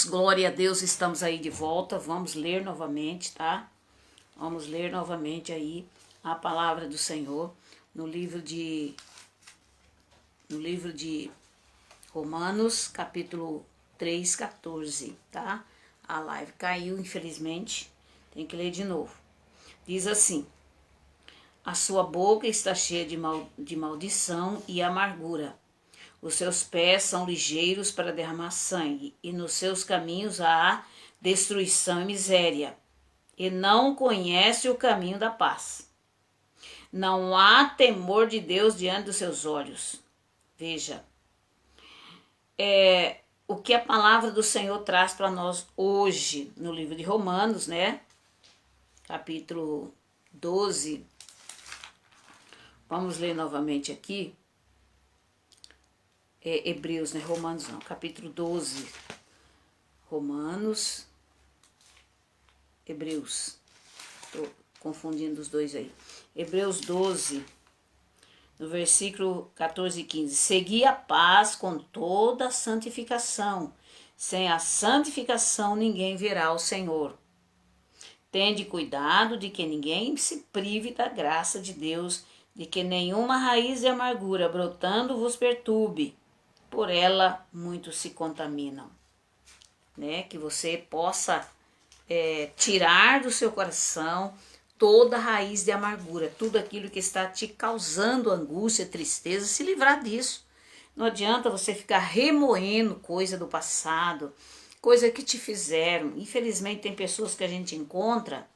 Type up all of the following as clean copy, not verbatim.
glória a Deus, estamos aí de volta. Vamos ler novamente, tá? Vamos ler novamente aí a palavra do Senhor no livro de Romanos, capítulo 3, 14, tá? A live caiu, infelizmente, tem que ler de novo. Diz assim: a sua boca está cheia de maldição e amargura. Os seus pés são ligeiros para derramar sangue, e nos seus caminhos há destruição e miséria, e não conhece o caminho da paz. Não há temor de Deus diante dos seus olhos. Veja, o que a palavra do Senhor traz para nós hoje, no livro de Romanos, né? Capítulo 12. Vamos ler novamente aqui. Hebreus, né? Romanos não, capítulo 12. Romanos, Hebreus. Estou confundindo os dois aí. Hebreus 12, no versículo 14 e 15. Segui a paz com toda a santificação. Sem a santificação ninguém verá o Senhor. Tende cuidado de que ninguém se prive da graça de Deus, de que nenhuma raiz de amargura brotando vos perturbe. Por ela muitos se contaminam, né? Que você possa tirar do seu coração toda raiz de amargura, tudo aquilo que está te causando angústia, tristeza, se livrar disso. Não adianta você ficar remoendo coisa do passado, coisa que te fizeram. Infelizmente tem pessoas que a gente encontra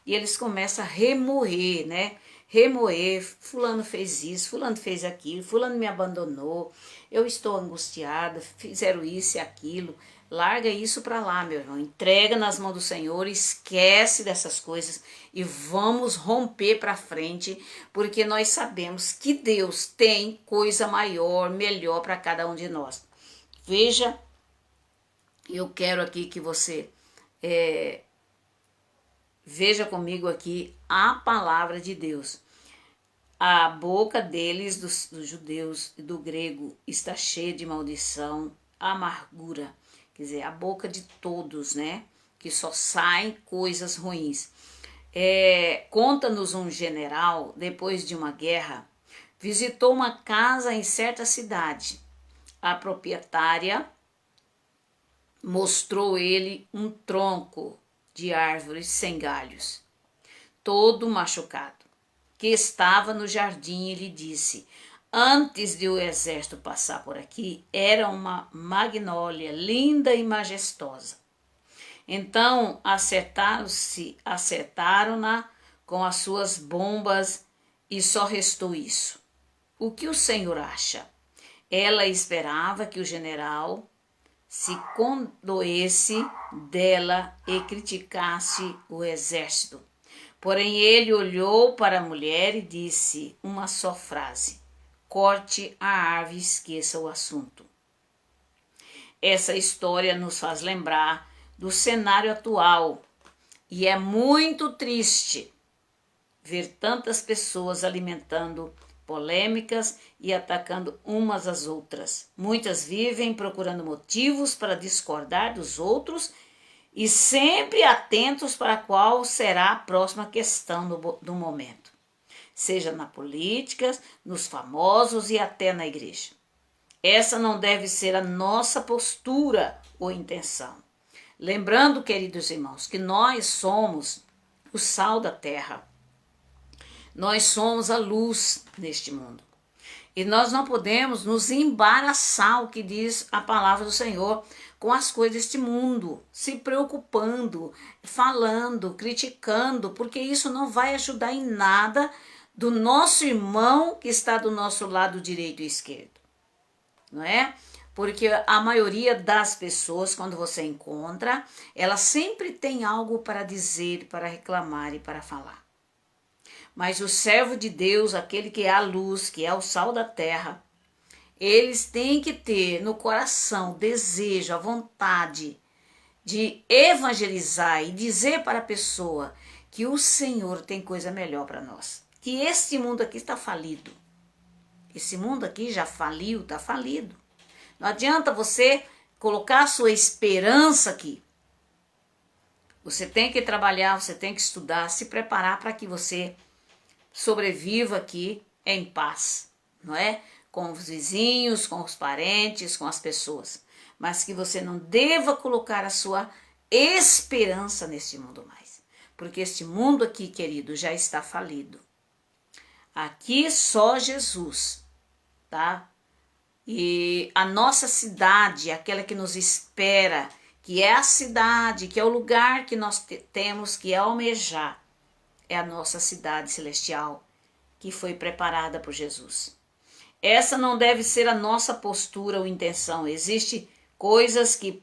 e eles começam a remoer, né? Remoer, fulano fez isso, fulano fez aquilo, fulano me abandonou, eu estou angustiada, fizeram isso e aquilo. Larga isso para lá, meu irmão, entrega nas mãos do Senhor, esquece dessas coisas e vamos romper para frente, porque nós sabemos que Deus tem coisa maior, melhor para cada um de nós. Veja, eu quero aqui que você veja comigo aqui a palavra de Deus. A boca deles, dos judeus e do grego, está cheia de maldição, amargura. Quer dizer, a boca de todos, né? Que só saem coisas ruins. Conta-nos um general, depois de uma guerra, visitou uma casa em certa cidade. A proprietária mostrou ele um tronco de árvore sem galhos, todo machucado, que estava no jardim, e lhe disse: antes de o exército passar por aqui, era uma magnólia linda e majestosa. Então acertaram-na com as suas bombas e só restou isso. O que o Senhor acha? Ela esperava que o general se condoesse dela e criticasse o exército. Porém ele olhou para a mulher e disse uma só frase: corte a árvore e esqueça o assunto. Essa história nos faz lembrar do cenário atual e é muito triste ver tantas pessoas alimentando polêmicas e atacando umas às outras. Muitas vivem procurando motivos para discordar dos outros e sempre atentos para qual será a próxima questão do momento, seja na política, nos famosos e até na igreja. Essa não deve ser a nossa postura ou intenção. Lembrando, queridos irmãos, que nós somos o sal da terra. Nós somos a luz neste mundo. E nós não podemos nos embaraçar, o que diz a palavra do Senhor, com as coisas deste mundo, se preocupando, falando, criticando, porque isso não vai ajudar em nada do nosso irmão que está do nosso lado direito e esquerdo, não é? Porque a maioria das pessoas, quando você encontra, ela sempre tem algo para dizer, para reclamar e para falar. Mas o servo de Deus, aquele que é a luz, que é o sal da terra, eles têm que ter no coração o desejo, a vontade de evangelizar e dizer para a pessoa que o Senhor tem coisa melhor para nós. Que este mundo aqui está falido. Esse mundo aqui já faliu, está falido. Não adianta você colocar a sua esperança aqui. Você tem que trabalhar, você tem que estudar, se preparar para que você sobreviva aqui em paz, não é? Com os vizinhos, com os parentes, com as pessoas. Mas que você não deva colocar a sua esperança neste mundo mais. Porque este mundo aqui, querido, já está falido. Aqui só Jesus, tá? E a nossa cidade, aquela que nos espera, que é a cidade, que é o lugar que nós temos que almejar, é a nossa cidade celestial, que foi preparada por Jesus. Essa não deve ser a nossa postura ou intenção. Existem coisas que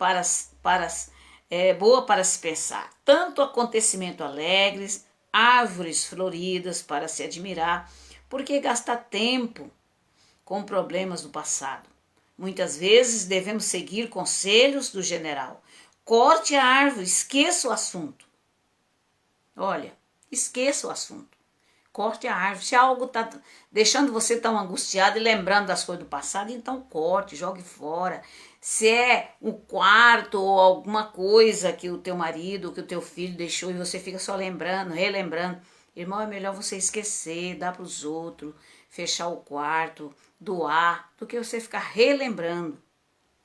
é boa para se pensar. Tanto acontecimento alegres, árvores floridas para se admirar, porque gastar tempo com problemas do passado. Muitas vezes devemos seguir conselhos do general. Corte a árvore, esqueça o assunto. Olha, esqueça o assunto. Corte a árvore. Se algo está deixando você tão angustiado e lembrando das coisas do passado, então corte, jogue fora. Se é um quarto ou alguma coisa que o teu marido, que o teu filho deixou e você fica só lembrando, relembrando, irmão, é melhor você esquecer, dar para os outros, fechar o quarto, doar, do que você ficar relembrando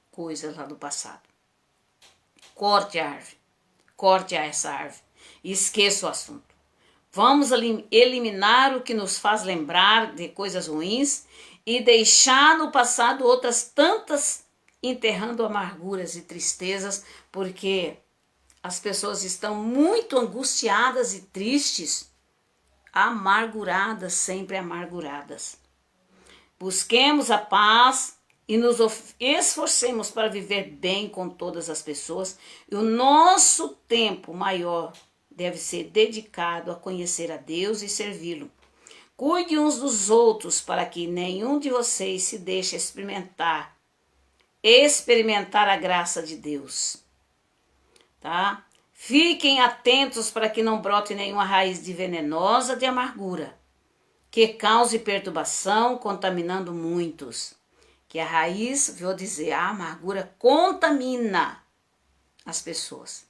coisas lá do passado. Corte a árvore. Corte essa árvore. E esqueça o assunto. Vamos eliminar o que nos faz lembrar de coisas ruins e deixar no passado outras tantas, enterrando amarguras e tristezas, porque as pessoas estão muito angustiadas e tristes, amarguradas, sempre amarguradas. Busquemos a paz e nos esforcemos para viver bem com todas as pessoas, e o nosso tempo maior deve ser dedicado a conhecer a Deus e servi-lo. Cuide uns dos outros para que nenhum de vocês se deixe experimentar a graça de Deus. Tá? Fiquem atentos para que não brote nenhuma raiz venenosa de amargura, que cause perturbação, contaminando muitos. Que a raiz, vou dizer, a amargura contamina as pessoas.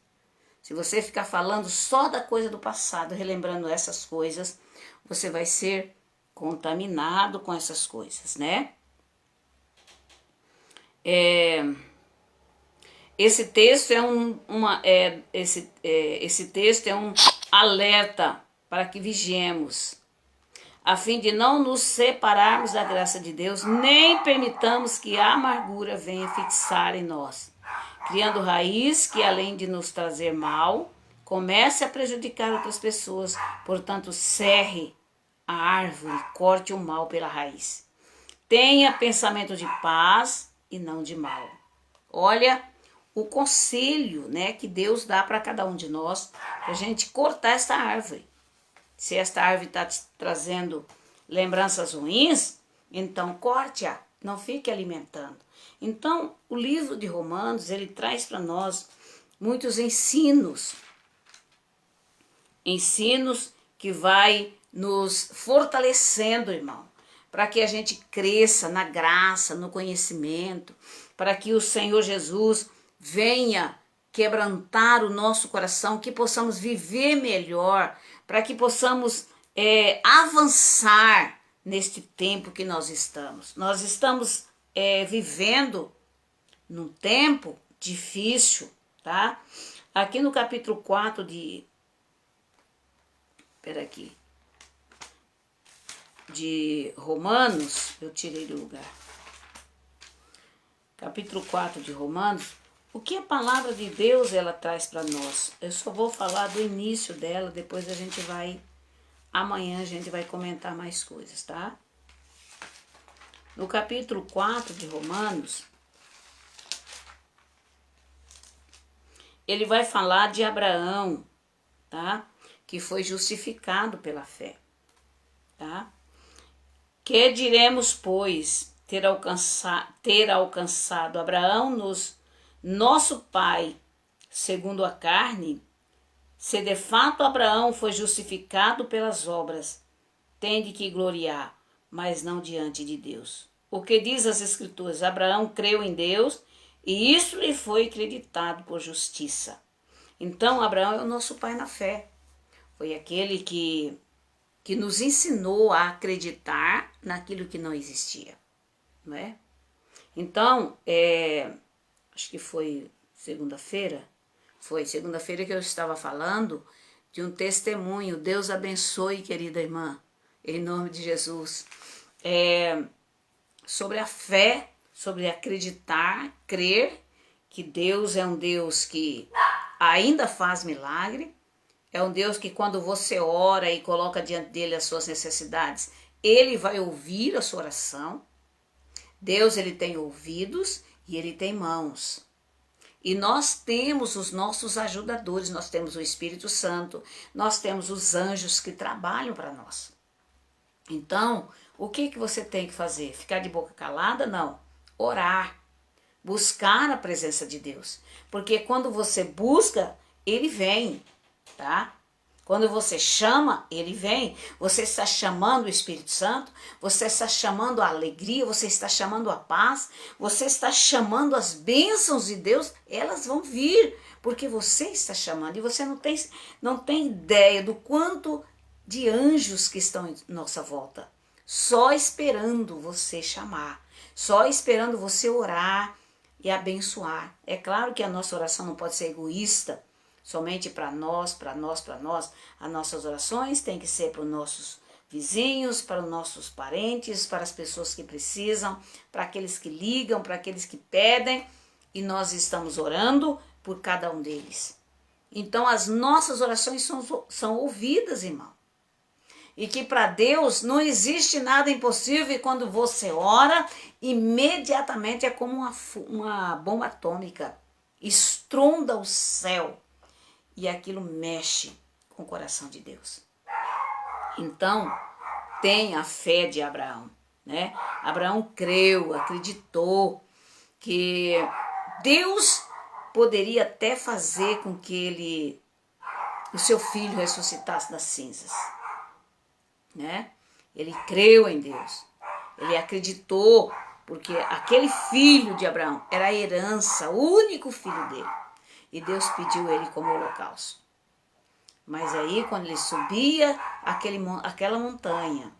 Se você ficar falando só da coisa do passado, relembrando essas coisas, você vai ser contaminado com essas coisas, né? Esse texto é um alerta para que vigiemos, a fim de não nos separarmos da graça de Deus, nem permitamos que a amargura venha fixar em nós, criando raiz que, além de nos trazer mal, comece a prejudicar outras pessoas. Portanto, cerre a árvore, corte o mal pela raiz. Tenha pensamento de paz e não de mal. Olha o conselho, né, que Deus dá para cada um de nós, para a gente cortar esta árvore. Se esta árvore está te trazendo lembranças ruins, então corte-a, não fique alimentando. Então, o livro de Romanos, ele traz para nós muitos ensinos que vai nos fortalecendo, irmão, para que a gente cresça na graça, no conhecimento, para que o Senhor Jesus venha quebrantar o nosso coração, que possamos viver melhor, para que possamos avançar neste tempo que nós estamos. Nós estamos vivendo num tempo difícil, tá? Aqui no capítulo 4 de Romanos, eu tirei do lugar. Capítulo 4 de Romanos, o que a palavra de Deus ela traz para nós? Eu só vou falar do início dela, depois amanhã a gente vai comentar mais coisas, tá? No capítulo 4 de Romanos, ele vai falar de Abraão, tá? Que foi justificado pela fé, tá? Que diremos, pois, ter alcançado Abraão, nosso pai, segundo a carne, se de fato Abraão foi justificado pelas obras, tem de que gloriar, mas não diante de Deus. O que diz as Escrituras? Abraão creu em Deus e isso lhe foi acreditado por justiça. Então, Abraão é o nosso pai na fé. Foi aquele que nos ensinou a acreditar naquilo que não existia, não é? Então, acho que foi segunda-feira que eu estava falando de um testemunho. Deus abençoe, querida irmã, em nome de Jesus. Sobre a fé, sobre acreditar, crer que Deus é um Deus que ainda faz milagre, é um Deus que quando você ora e coloca diante dele as suas necessidades, ele vai ouvir a sua oração. Deus, ele tem ouvidos e ele tem mãos. E nós temos os nossos ajudadores, nós temos o Espírito Santo, nós temos os anjos que trabalham para nós. Então, o que você tem que fazer? Ficar de boca calada? Não. Orar. Buscar a presença de Deus. Porque quando você busca, ele vem, tá? Quando você chama, ele vem. Você está chamando o Espírito Santo, você está chamando a alegria, você está chamando a paz, você está chamando as bênçãos de Deus, elas vão vir, porque você está chamando. E você não tem ideia do quanto de anjos que estão em nossa volta, só esperando você chamar, só esperando você orar e abençoar. É claro que a nossa oração não pode ser egoísta, somente para nós, para nós, para nós. As nossas orações têm que ser para os nossos vizinhos, para os nossos parentes, para as pessoas que precisam, para aqueles que ligam, para aqueles que pedem, e nós estamos orando por cada um deles. Então as nossas orações são ouvidas, irmão. E que para Deus não existe nada impossível, e quando você ora, imediatamente é como uma bomba atômica, estronda o céu. E aquilo mexe com o coração de Deus. Então, tenha a fé de Abraão, né? Abraão creu, acreditou que Deus poderia até fazer com que o seu filho ressuscitasse das cinzas, né? Ele creu em Deus, ele acreditou, porque aquele filho de Abraão era a herança, o único filho dele. E Deus pediu ele como holocausto. Mas aí, quando ele subia aquela montanha,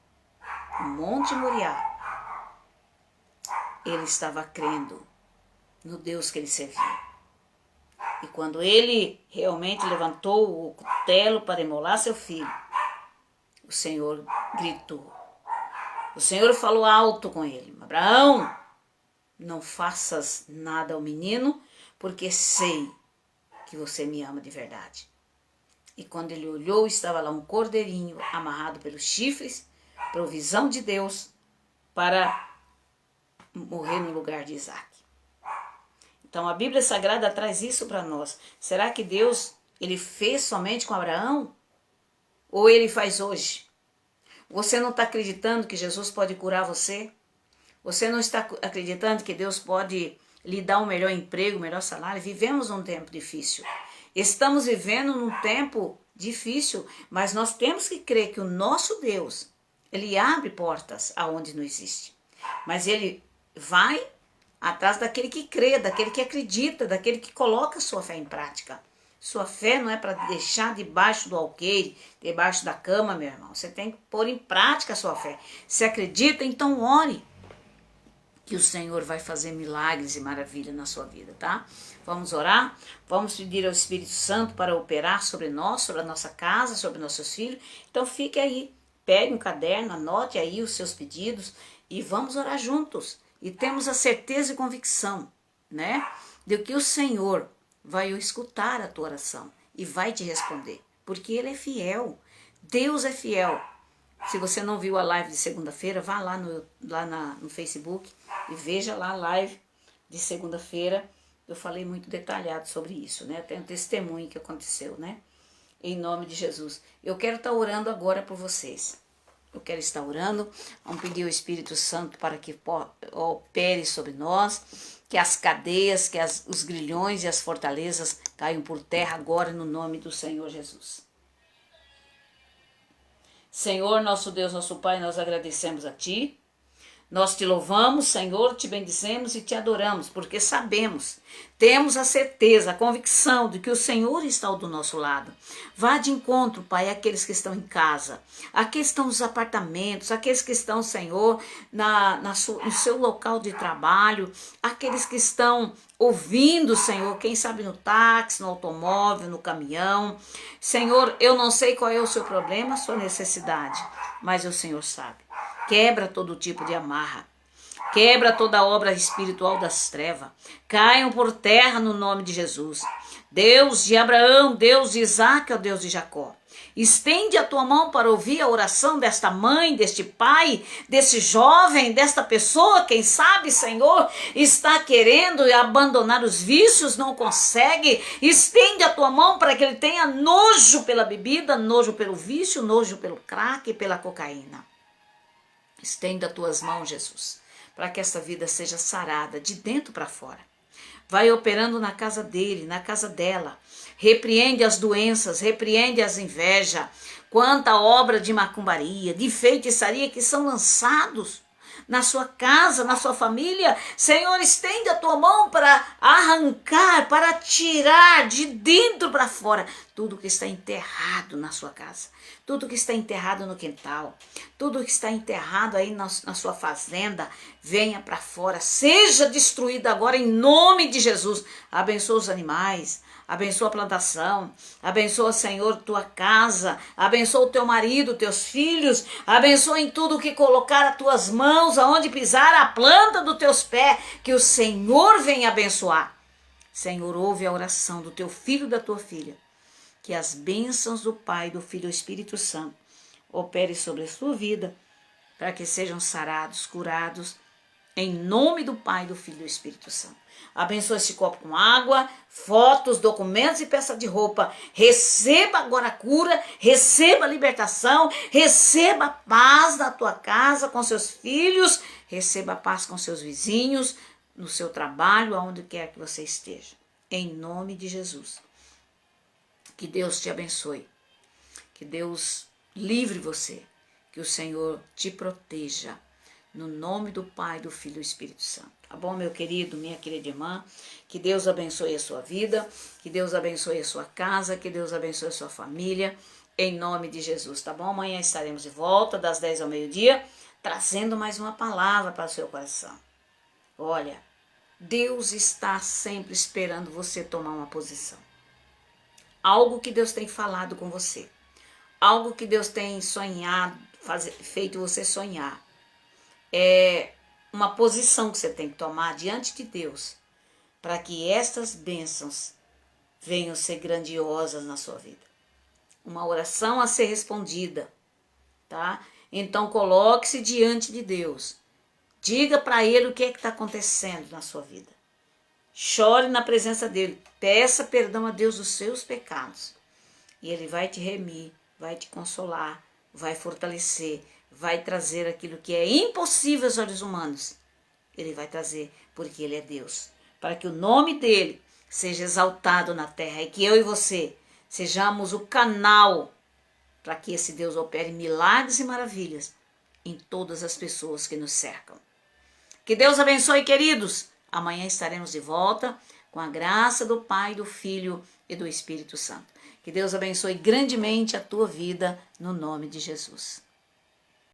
o Monte Moriá, ele estava crendo no Deus que ele servia. E quando ele realmente levantou o cutelo para imolar seu filho, o Senhor gritou. O Senhor falou alto com ele: Abraão, não faças nada ao menino, porque sei que você me ama de verdade. E quando ele olhou, estava lá um cordeirinho amarrado pelos chifres, provisão de Deus, para morrer no lugar de Isaac. Então a Bíblia Sagrada traz isso para nós. Será que Deus, ele fez somente com Abraão? Ou ele faz hoje? Você não está acreditando que Jesus pode curar você? Você não está acreditando que Deus pode lhe dar um melhor emprego, um melhor salário? Vivemos num tempo difícil. Estamos vivendo num tempo difícil, mas nós temos que crer que o nosso Deus, ele abre portas aonde não existe. Mas ele vai atrás daquele que crê, daquele que acredita, daquele que coloca a sua fé em prática. Sua fé não é para deixar debaixo do alqueire, debaixo da cama, meu irmão. Você tem que pôr em prática a sua fé. Se acredita, então ore, que o Senhor vai fazer milagres e maravilhas na sua vida, tá? Vamos orar? Vamos pedir ao Espírito Santo para operar sobre nós, sobre a nossa casa, sobre nossos filhos. Então fique aí, pegue um caderno, anote aí os seus pedidos e vamos orar juntos. E temos a certeza e convicção, né, de que o Senhor vai escutar a tua oração e vai te responder, porque Ele é fiel. Deus é fiel. Se você não viu a live de segunda-feira, vá lá no Facebook e veja lá a live de segunda-feira. Eu falei muito detalhado sobre isso, né? Tem um testemunho que aconteceu, né? Em nome de Jesus. Eu quero estar orando agora por vocês. Eu quero estar orando. Vamos pedir ao Espírito Santo para que opere sobre nós, que as cadeias, que os grilhões e as fortalezas caiam por terra agora no nome do Senhor Jesus. Senhor, nosso Deus, nosso Pai, nós agradecemos a Ti. Nós te louvamos, Senhor, te bendizemos e te adoramos, porque sabemos, temos a certeza, a convicção de que o Senhor está do nosso lado. Vá de encontro, Pai, àqueles que estão em casa, aqueles que estão nos apartamentos, aqueles que estão, Senhor, no seu local de trabalho, aqueles que estão ouvindo, Senhor, quem sabe no táxi, no automóvel, no caminhão. Senhor, eu não sei qual é o seu problema, a sua necessidade, mas o Senhor sabe. Quebra todo tipo de amarra. Quebra toda obra espiritual das trevas. Caiam por terra no nome de Jesus. Deus de Abraão, Deus de Isaac, ó Deus de Jacó. Estende a tua mão para ouvir a oração desta mãe, deste pai, desse jovem, desta pessoa, quem sabe, Senhor, está querendo abandonar os vícios, não consegue. Estende a tua mão para que ele tenha nojo pela bebida, nojo pelo vício, nojo pelo crack e pela cocaína. Estenda as tuas mãos, Jesus, para que essa vida seja sarada de dentro para fora. Vai operando na casa dele, na casa dela. Repreende as doenças, repreende as invejas. Quanta obra de macumbaria, de feitiçaria que são lançados na sua casa, na sua família. Senhor, estende a tua mão para arrancar, para tirar de dentro para fora tudo que está enterrado na sua casa, tudo que está enterrado no quintal, tudo que está enterrado aí na sua fazenda, venha para fora, seja destruído agora em nome de Jesus. Abençoa os animais, abençoa a plantação, abençoa, Senhor, tua casa, abençoa o teu marido, teus filhos, abençoa em tudo que colocar as tuas mãos, aonde pisar a planta dos teus pés, que o Senhor venha abençoar. Senhor, ouve a oração do teu filho e da tua filha, que as bênçãos do Pai, do Filho e do Espírito Santo opere sobre a sua vida, para que sejam sarados, curados, em nome do Pai, do Filho e do Espírito Santo. Abençoa esse copo com água, fotos, documentos e peça de roupa. Receba agora a cura, receba a libertação, receba a paz na tua casa com seus filhos, receba a paz com seus vizinhos, no seu trabalho, aonde quer que você esteja. Em nome de Jesus. Que Deus te abençoe. Que Deus livre você. Que o Senhor te proteja. No nome do Pai, do Filho e do Espírito Santo. Tá bom, meu querido, minha querida irmã? Que Deus abençoe a sua vida. Que Deus abençoe a sua casa. Que Deus abençoe a sua família. Em nome de Jesus, tá bom? Amanhã estaremos de volta, das 10 ao meio-dia, trazendo mais uma palavra para o seu coração. Olha, Deus está sempre esperando você tomar uma posição. Algo que Deus tem falado com você. Algo que Deus tem sonhado, feito você sonhar. É uma posição que você tem que tomar diante de Deus, para que estas bênçãos venham ser grandiosas na sua vida. Uma oração a ser respondida, tá? Então coloque-se diante de Deus. Diga para Ele o que é que está acontecendo na sua vida. Chore na presença dEle. Peça perdão a Deus dos seus pecados. E Ele vai te remir, vai te consolar, vai fortalecer, vai trazer aquilo que é impossível aos olhos humanos. Ele vai trazer, porque Ele é Deus. Para que o nome dEle seja exaltado na terra e que eu e você sejamos o canal para que esse Deus opere milagres e maravilhas em todas as pessoas que nos cercam. Que Deus abençoe, queridos. Amanhã estaremos de volta com a graça do Pai, do Filho e do Espírito Santo. Que Deus abençoe grandemente a tua vida no nome de Jesus.